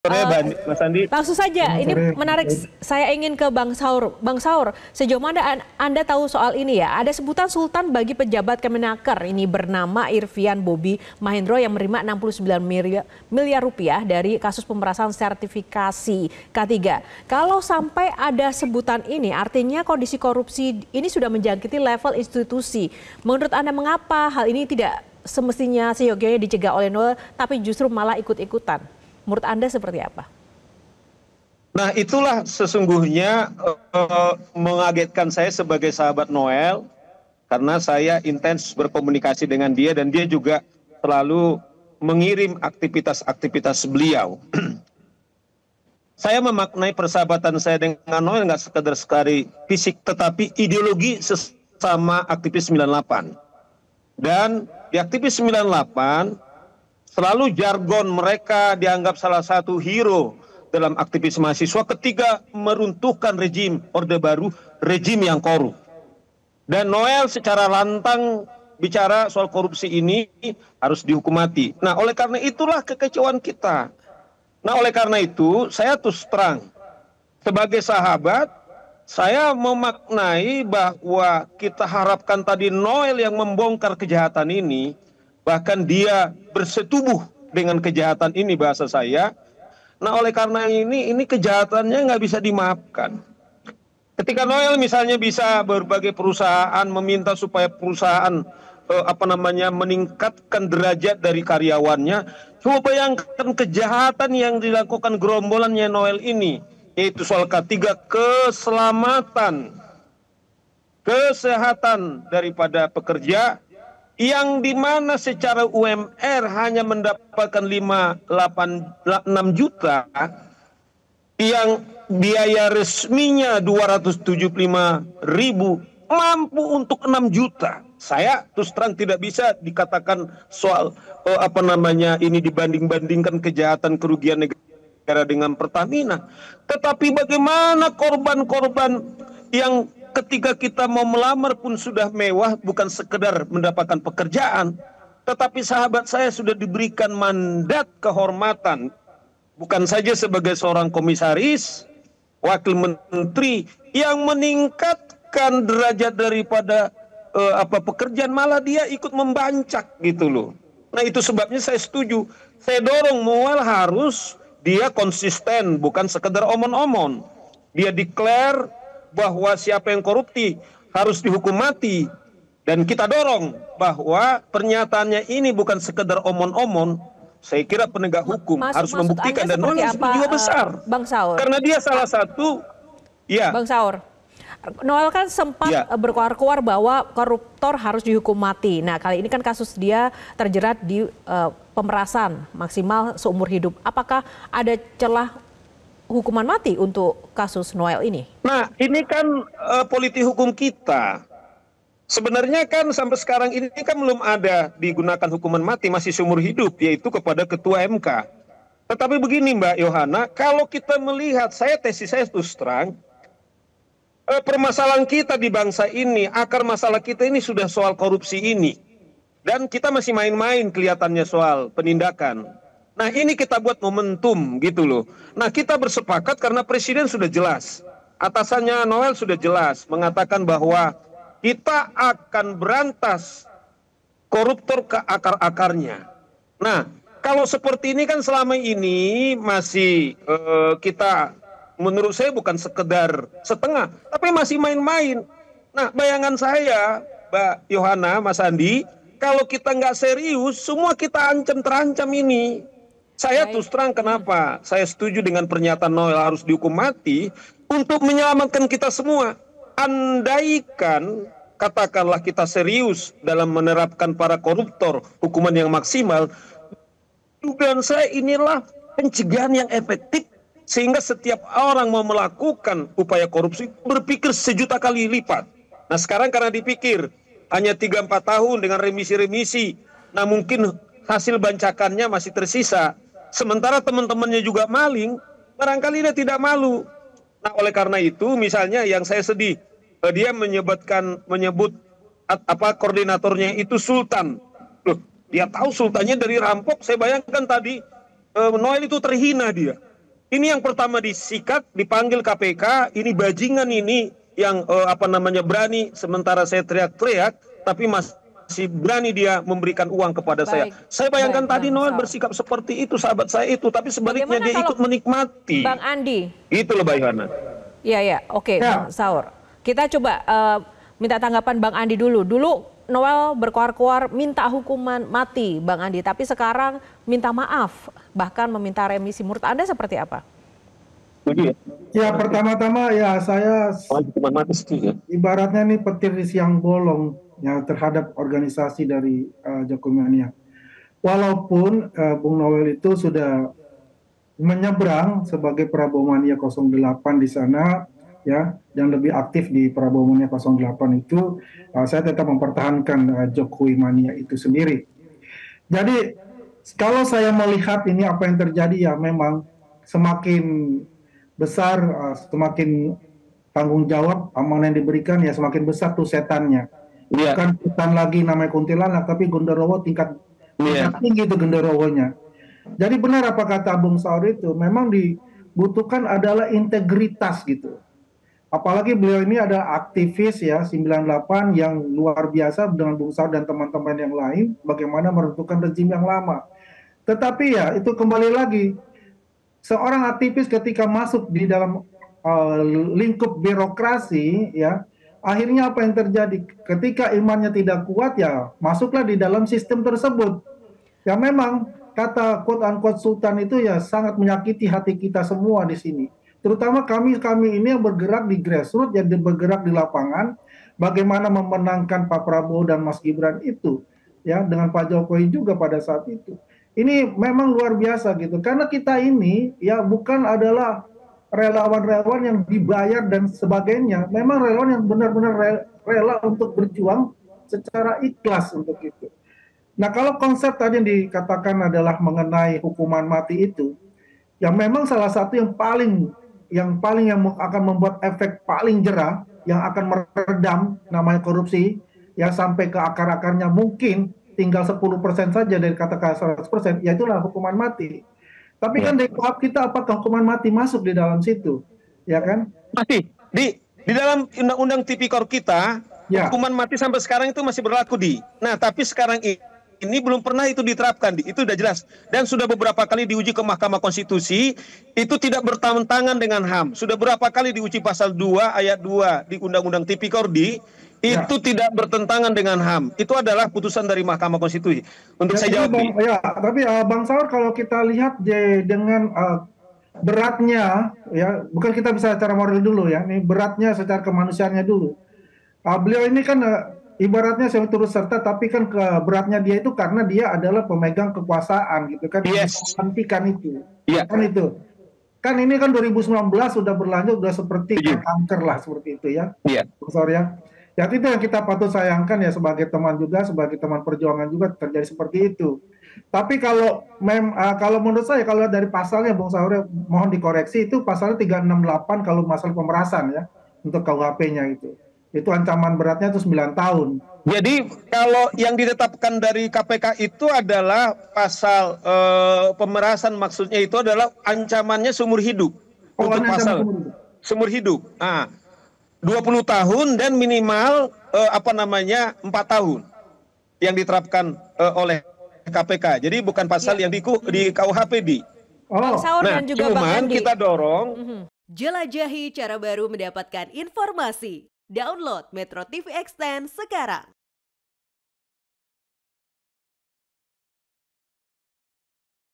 Sore, Mas Andi. Langsung saja, ini menarik. Saya ingin ke Bang Saur. Bang Saur, sejauh mana Anda tahu soal ini ya? Ada sebutan sultan bagi pejabat Kemenaker ini bernama Irvian Bobi Mahendro yang menerima 69 miliar rupiah dari kasus pemerasan sertifikasi K3. Kalau sampai ada sebutan ini, artinya kondisi korupsi ini sudah menjangkiti level institusi. Menurut Anda mengapa hal ini tidak semestinya seyogyanya dicegah oleh Noel, tapi justru malah ikut-ikutan? Menurut Anda seperti apa? Nah, itulah sesungguhnya mengagetkan saya sebagai sahabat Noel, karena saya intens berkomunikasi dengan dia dan dia juga selalu mengirim aktivitas-aktivitas beliau. Saya memaknai persahabatan saya dengan Noel nggak sekedar sekali fisik, tetapi ideologi sesama aktivis 98. Dan di aktivis 98, selalu jargon mereka dianggap salah satu hero dalam aktivis mahasiswa ketika meruntuhkan rezim Orde Baru, rezim yang korup. Dan Noel secara lantang bicara soal korupsi ini harus dihukum mati. Nah, oleh karena itulah kekecewaan kita. Nah, oleh karena itu saya terus terang, sebagai sahabat, saya memaknai bahwa kita harapkan tadi Noel yang membongkar kejahatan ini, bahkan dia bersetubuh dengan kejahatan ini bahasa saya. Nah, oleh karena ini kejahatannya nggak bisa dimaafkan. Ketika Noel misalnya bisa berbagai perusahaan meminta supaya perusahaan meningkatkan derajat dari karyawannya, coba bayangkan kejahatan yang dilakukan gerombolannya Noel ini, yaitu soal K3, keselamatan, kesehatan daripada pekerja, yang dimana secara UMR hanya mendapatkan 6 juta, yang biaya resminya 275.000, mampu untuk 6 juta. Saya terus terang tidak bisa dikatakan soal ini dibanding-bandingkan kejahatan kerugian negara dengan Pertamina. Tetapi bagaimana korban-korban yang ketika kita mau melamar pun sudah mewah, bukan sekedar mendapatkan pekerjaan, tetapi sahabat saya sudah diberikan mandat kehormatan, bukan saja sebagai seorang komisaris, wakil menteri, yang meningkatkan derajat daripada pekerjaan, malah dia ikut membancak gitu loh. Nah, itu sebabnya saya setuju, saya dorong Noel harus dia konsisten, bukan sekedar omon-omon. Dia declare bahwa siapa yang korupsi harus dihukum mati, dan kita dorong bahwa pernyataannya ini bukan sekedar omon-omon. Saya kira penegak hukum harus membuktikan, dan Noel juga besar, Bang Saur, karena dia salah satu ya. Bang Saur, Noel kan sempat berkoar-koar bahwa koruptor harus dihukum mati. Nah, kali ini kan kasus dia terjerat di pemerasan maksimal seumur hidup. Apakah ada celah hukuman mati untuk kasus Noel ini? Nah, ini kan politik hukum kita. Sebenarnya kan sampai sekarang ini kan belum ada digunakan hukuman mati, masih seumur hidup, yaitu kepada Ketua MK. Tetapi begini Mbak Yohana, kalau kita melihat, tesis saya terus terang, permasalahan kita di bangsa ini, akar masalah kita ini sudah soal korupsi ini. Dan kita masih main-main kelihatannya soal penindakan. Nah, ini kita buat momentum gitu loh. Nah, kita bersepakat karena Presiden sudah jelas, atasannya Noel sudah jelas mengatakan bahwa kita akan berantas koruptor ke akar-akarnya. Nah, kalau seperti ini kan selama ini masih kita, menurut saya bukan sekedar setengah, tapi masih main-main. Nah, bayangan saya, Mbak Yohana, Mas Andi, kalau kita nggak serius, semua kita terancam ini. Saya terus terang kenapa saya setuju dengan pernyataan Noel harus dihukum mati, untuk menyelamatkan kita semua. Andaikan katakanlah kita serius dalam menerapkan para koruptor hukuman yang maksimal, dugaan saya inilah pencegahan yang efektif, sehingga setiap orang mau melakukan upaya korupsi berpikir sejuta kali lipat. Nah, sekarang karena dipikir hanya 3-4 tahun dengan remisi-remisi, nah mungkin hasil bancakannya masih tersisa. Sementara teman-temannya juga maling, barangkali dia tidak malu. Nah, oleh karena itu misalnya yang saya sedih, dia menyebut koordinatornya itu sultan. Loh, dia tahu sultannya dari rampok. Saya bayangkan tadi Noel itu terhina dia. Ini yang pertama disikat, dipanggil KPK, ini bajingan ini yang berani, sementara saya teriak-teriak, tapi masih berani dia memberikan uang kepada saya. Saya bayangkan tadi Noel bersikap seperti itu, sahabat saya itu, tapi sebaliknya dia ikut menikmati. Bang Andi. Itu loh Mbak Yohana. Iya, oke, Bang Saur. Kita coba minta tanggapan Bang Andi dulu. Dulu Noel berkoar-koar minta hukuman mati, Bang Andi, tapi sekarang minta maaf, bahkan meminta remisi. Menurut Anda seperti apa? Ya, pertama-tama ya saya ibaratnya nih petir di siang bolong ya terhadap organisasi dari Jokowi Mania. Walaupun Bung Noel itu sudah menyeberang sebagai Prabowo Mania 08 di sana ya, dan lebih aktif di Prabowo Mania 08 itu, saya tetap mempertahankan Jokowi Mania itu sendiri. Jadi kalau saya melihat ini apa yang terjadi, ya memang semakin besar, semakin tanggung jawab amanah yang diberikan, ya semakin besar tuh setannya. Bukan setan lagi namanya kuntilanak, tapi genderuwo tingkat tinggi itu genderuwonya. Jadi benar apa kata Bung Saur itu, memang dibutuhkan adalah integritas gitu. Apalagi beliau ini ada aktivis ya 98 yang luar biasa dengan Bung Saur dan teman-teman yang lain, bagaimana meruntuhkan rezim yang lama. Tetapi ya itu kembali lagi, seorang aktivis ketika masuk di dalam lingkup birokrasi, ya akhirnya apa yang terjadi? Ketika imannya tidak kuat, ya masuklah di dalam sistem tersebut. Ya memang kata quote unquote sultan itu ya sangat menyakiti hati kita semua di sini. Terutama kami ini yang bergerak di grassroots, yang bergerak di lapangan, bagaimana memenangkan Pak Prabowo dan Mas Gibran itu, ya dengan Pak Jokowi juga pada saat itu. Ini memang luar biasa gitu, karena kita ini ya bukan adalah relawan-relawan yang dibayar dan sebagainya, memang relawan yang benar-benar rela untuk berjuang secara ikhlas untuk itu. Nah kalau konsep tadi yang dikatakan adalah mengenai hukuman mati itu, yang memang salah satu yang akan membuat efek paling jerah, yang akan meredam namanya korupsi, ya sampai ke akar-akarnya mungkin tinggal 10% saja dari kata-kata 100%, yaitulah hukuman mati. Tapi kan di KUHP kita apakah hukuman mati masuk di dalam situ, ya kan? Masih di dalam undang-undang tipikor kita, hukuman mati sampai sekarang itu masih berlaku Nah, tapi sekarang ini belum pernah itu diterapkan itu sudah jelas, dan sudah beberapa kali diuji ke Mahkamah Konstitusi, itu tidak bertentangan dengan HAM. Sudah berapa kali diuji pasal 2 ayat 2 di Undang-Undang Tipikor itu tidak bertentangan dengan HAM. Itu adalah putusan dari Mahkamah Konstitusi. Untuk saya jawab. Tapi Bang Saur, kalau kita lihat dengan beratnya, ya bukan kita bisa secara moral dulu ya, ini beratnya secara kemanusiaannya dulu. Beliau ini kan ibaratnya saya turut serta, tapi kan beratnya dia itu karena dia adalah pemegang kekuasaan gitu kan. Hentikan itu. Kan itu. Kan ini kan 2019 sudah berlanjut, sudah seperti kanker lah seperti itu ya. Bang Saur ya. Ya itu yang kita patut sayangkan ya, sebagai teman juga, sebagai teman perjuangan juga terjadi seperti itu. Tapi kalau menurut saya, kalau dari pasalnya Bung Saur mohon dikoreksi, itu pasalnya 368 kalau masalah pemerasan ya, untuk KUHP-nya itu ancaman beratnya itu 9 tahun. Jadi kalau yang ditetapkan dari KPK itu adalah pasal pemerasan, maksudnya itu adalah ancamannya seumur hidup. Untuk pasal seumur hidup. 20 tahun dan minimal 4 tahun yang diterapkan oleh KPK. Jadi bukan pasal yang di KUHP Bang Saur dan juga Bang Andi. Kita dorong. Jelajahi cara baru mendapatkan informasi. Download Metro TV Extend sekarang.